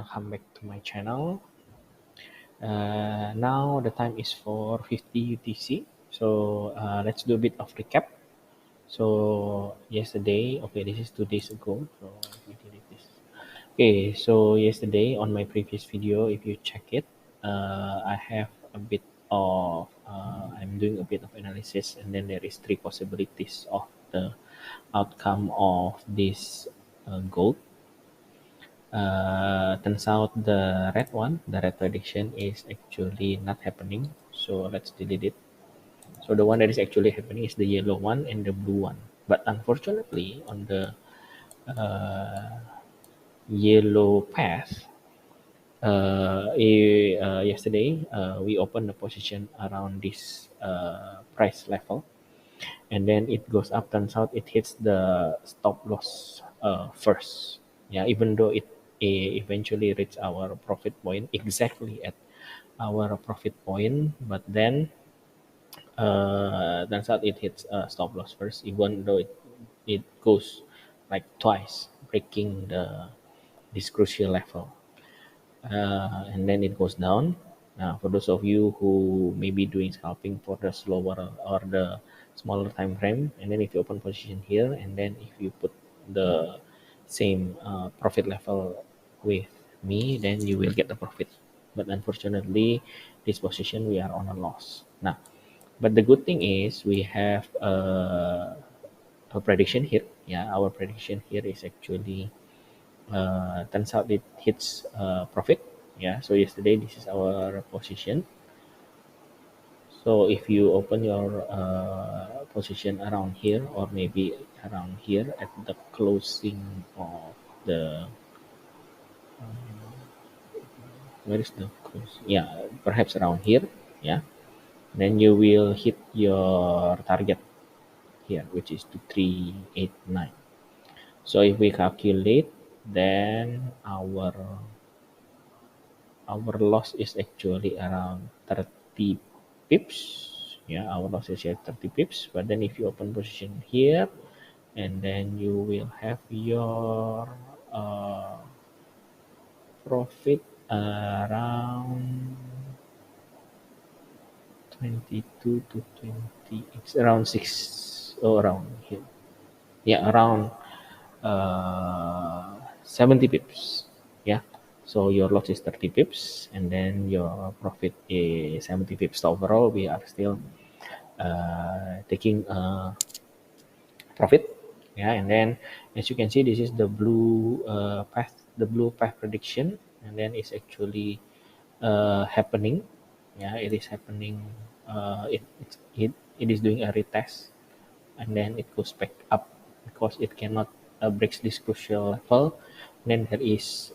welcome back to my channel. Now the time is 4:50 UTC. So let's do a bit of recap. So yesterday, okay, this is 2 days ago. So we delete this. Okay, so yesterday on my previous video, if you check it, I have a bit of I'm doing a bit of analysis, and then there is three possibilities of the outcome of this gold. Turns out the red prediction is actually not happening. So let's delete it. So the one that is actually happening is the yellow one and the blue one. But unfortunately, on the uh, yellow path, yesterday we opened the position around this price level, and then it goes up. Turns out it hits the stop loss first. Yeah, even though it eventually reached our profit point exactly at our profit point, but then turns out it hits stop loss first, even though it goes like twice, breaking this crucial level, and then it goes down. Now, for those of you who may be doing scalping for the slower or the smaller time frame, and then if you open position here, and then if you put the same profit level with me, then you will get the profit. But unfortunately, this position we are on a loss now. But the good thing is we have a prediction here. Yeah, our prediction here is actually turns out it hits profit. Yeah, so yesterday this is our position. So if you open your position around here, or maybe around here at the closing of the where is the close? Yeah, perhaps around here. Yeah, then you will hit your target here, which is 2389. So if we calculate, then our loss is actually around 30 pips. Yeah, our loss is here 30 pips. But then if you open position here, and then you will have your profit around 22 to 20. It's around 6, around here. Yeah, around 70 pips. Yeah, so your loss is 30 pips, and then your profit is 70 pips. So overall we are still taking profit. Yeah, and then as you can see, this is the blue path prediction, and then it's actually happening. Yeah, it is happening. It is doing a retest, and then it goes back up because it cannot break this crucial level. Then there is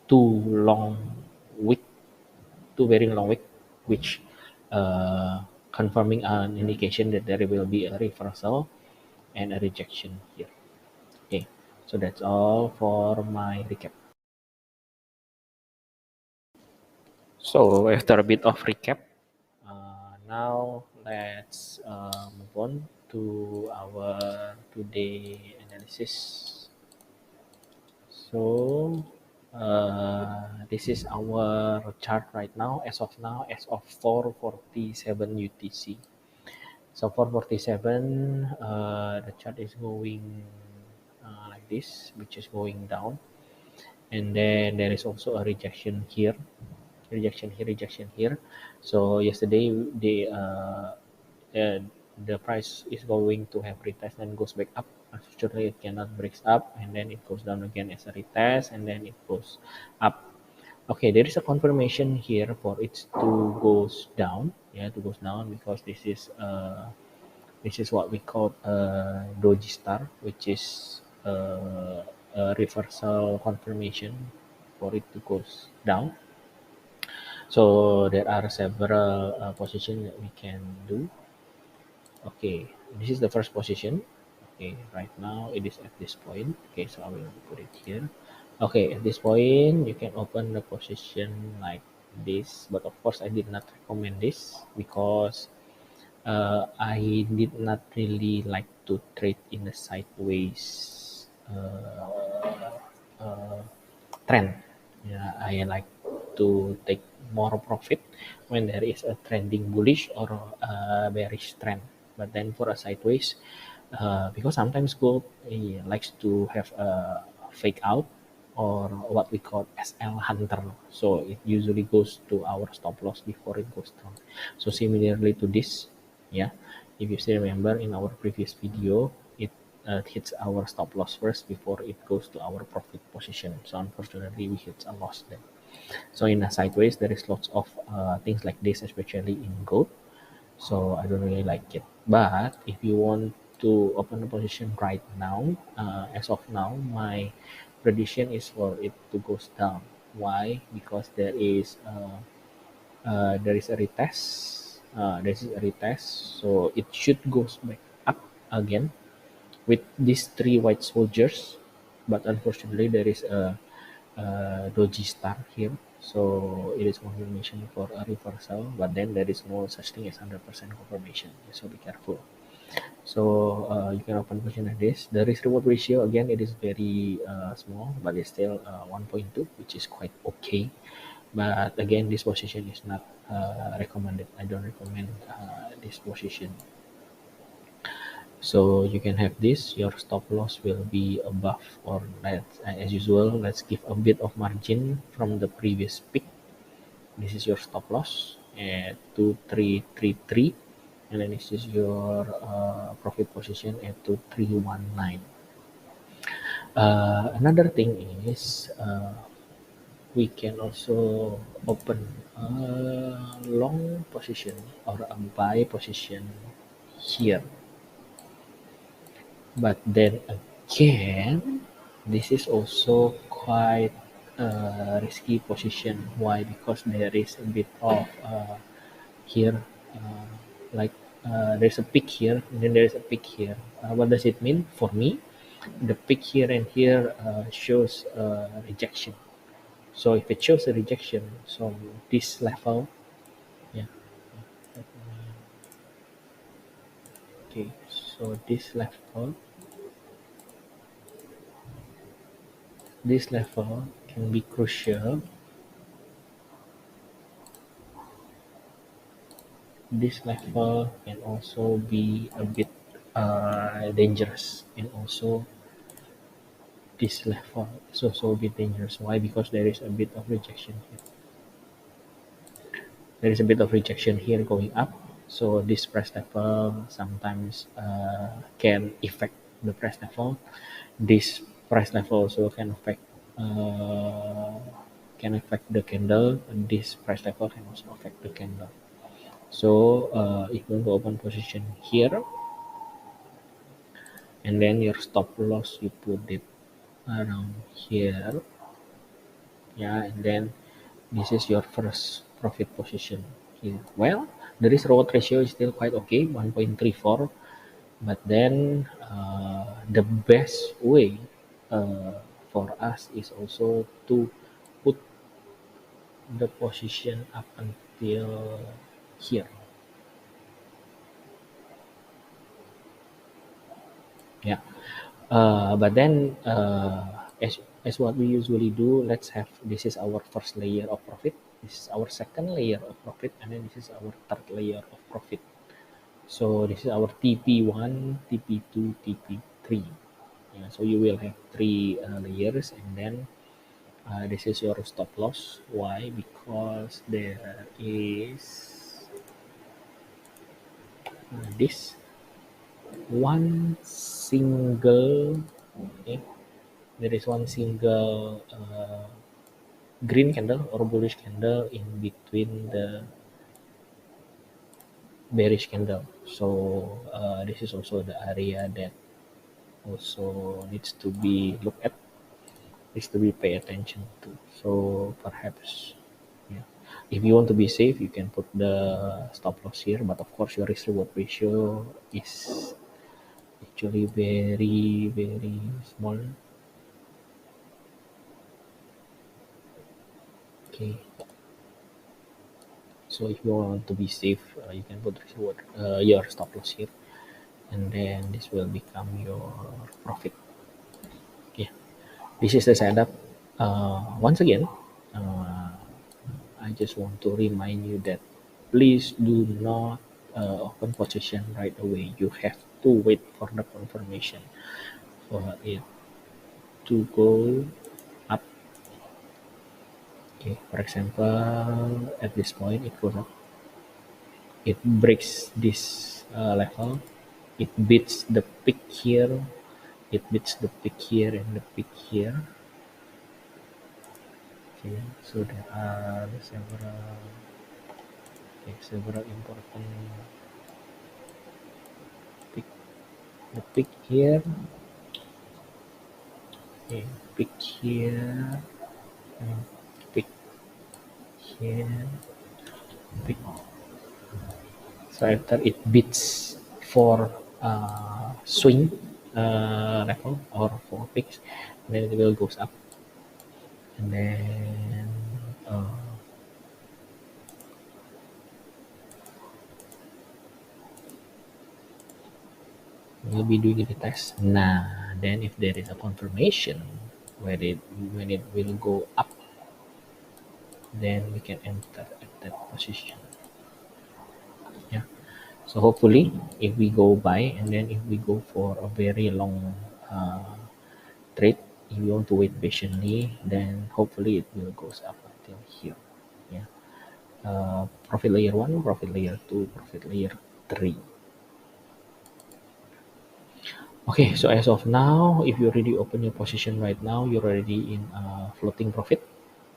two long wick, two very long wick, which confirming an indication that there will be a reversal and a rejection here. Okay, so that's all for my recap. So after a bit of recap, now let's move on to our today analysis. So this is our chart right now, as of 4:47 UTC. So 4:47, the chart is going like this, which is going down, and then there is also a rejection here, rejection here. So yesterday uh, the price is going to have retest and goes back up. Unfortunately, it cannot break up, and then it goes down again as a retest, and then it goes up. Okay, there is a confirmation here for it to goes down. Yeah, to goes down, because this is what we call a doji star, which is a reversal confirmation for it to goes down. So there are several positions that we can do. Okay, this is the first position. Okay, right now it is at this point. Okay, so I will put it here. Okay, at this point you can open the position like this, but of course I did not recommend this because I did not really like to trade in a sideways trend. Yeah, I like to take more profit when there is a trending bullish or a bearish trend. But then for a sideways, because sometimes gold likes to have a fake out or what we call SL hunter. So it usually goes to our stop loss before it goes down. So similarly to this, yeah, if you still remember in our previous video, it hits our stop loss first before it goes to our profit position. So unfortunately, we hit a loss there. So in a sideways, there is lots of things like this, especially in gold. So I don't really like it. But if you want to open a position right now, as of now, my prediction is for it to goes down. Why? Because there is a retest. This is a retest, so it should goes back up again with these three white soldiers, but unfortunately there is a doji star here, so it is confirmation for a reversal, but then there is no such thing as 100% confirmation, so be careful. So you can open position like this. The risk reward ratio again, it is very small, but it's still 1.2, which is quite okay. But again, this position is not recommended. I don't recommend this position. So you can have this, your stop loss will be above, or as usual, let's give a bit of margin from the previous peak. This is your stop loss at 2333, and then this is your profit position at 2319. Another thing is we can also open a long position or a buy position here. But then again, this is also quite a risky position. Why? Because there is a bit of here, like there's a peak here, and then there's a peak here. What does it mean for me? The peak here and here shows rejection. So if it shows a rejection, so this level, yeah, okay. So this level can be crucial. This level can also be a bit dangerous, and also this level is also a bit dangerous. Why? Because there is a bit of rejection here. There is a bit of rejection here going up. So this price level sometimes can affect the price level. This price level also uh, can affect the candle. And this price level can also affect the candle. So if you want to open position here, and then your stop loss you put it around here, yeah, and then this is your first profit position here. Well, the risk reward ratio is still quite okay, 1.34, but then the best way for us is also to put the position up until here. Yeah. But then, as what we usually do, let's have this is our first layer of profit. This is our second layer of profit, and then this is our third layer of profit. So this is our TP1, TP2, TP3. Yeah, so you will have three layers, and then this is your stop loss. Why? Because there is this one single, okay, there is one single green candle or bullish candle in between the bearish candle. So this is also the area that also needs to be looked at, needs to be pay attention to. So perhaps, yeah, if you want to be safe, you can put the stop loss here, but of course your risk reward ratio is actually very very small. Okay, so if you want to be safe, you can put risk reward, your stop loss here, and then this will become your profit. Okay, this is the setup. Once again, I just want to remind you that please do not open position right away. You have to wait for the confirmation for it to go up. Okay, for example, at this point it goes up. It breaks this level. It beats the peak here. It beats the peak here and the peak here. Okay, so there are several important peak. The peak here, okay, peak here, and peak here, peak. So after it beats four swing level or four peaks, then it will goes up, and then we'll be doing the test. Nah, then if there is a confirmation when it will go up, then we can enter at that position. Yeah. So hopefully, if we go buy and then if we go for a very long trade, if you want to wait patiently, then hopefully it will goes up until here. Yeah. Profit layer 1, profit layer 2, profit layer 3. Okay, so as of now, if you already open your position right now, you're already in floating profit.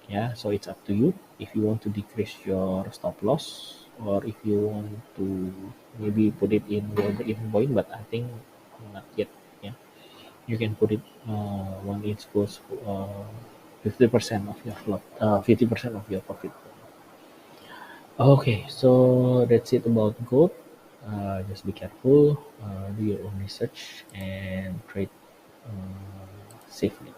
Yeah, so it's up to you if you want to decrease your stop loss or if you want to maybe put it in your break-even point, but I think not yet. Yeah, you can put it when it goes 50% of your float, 50% of your profit. Okay, so that's it about gold. Just be careful, do your own research, and trade safely.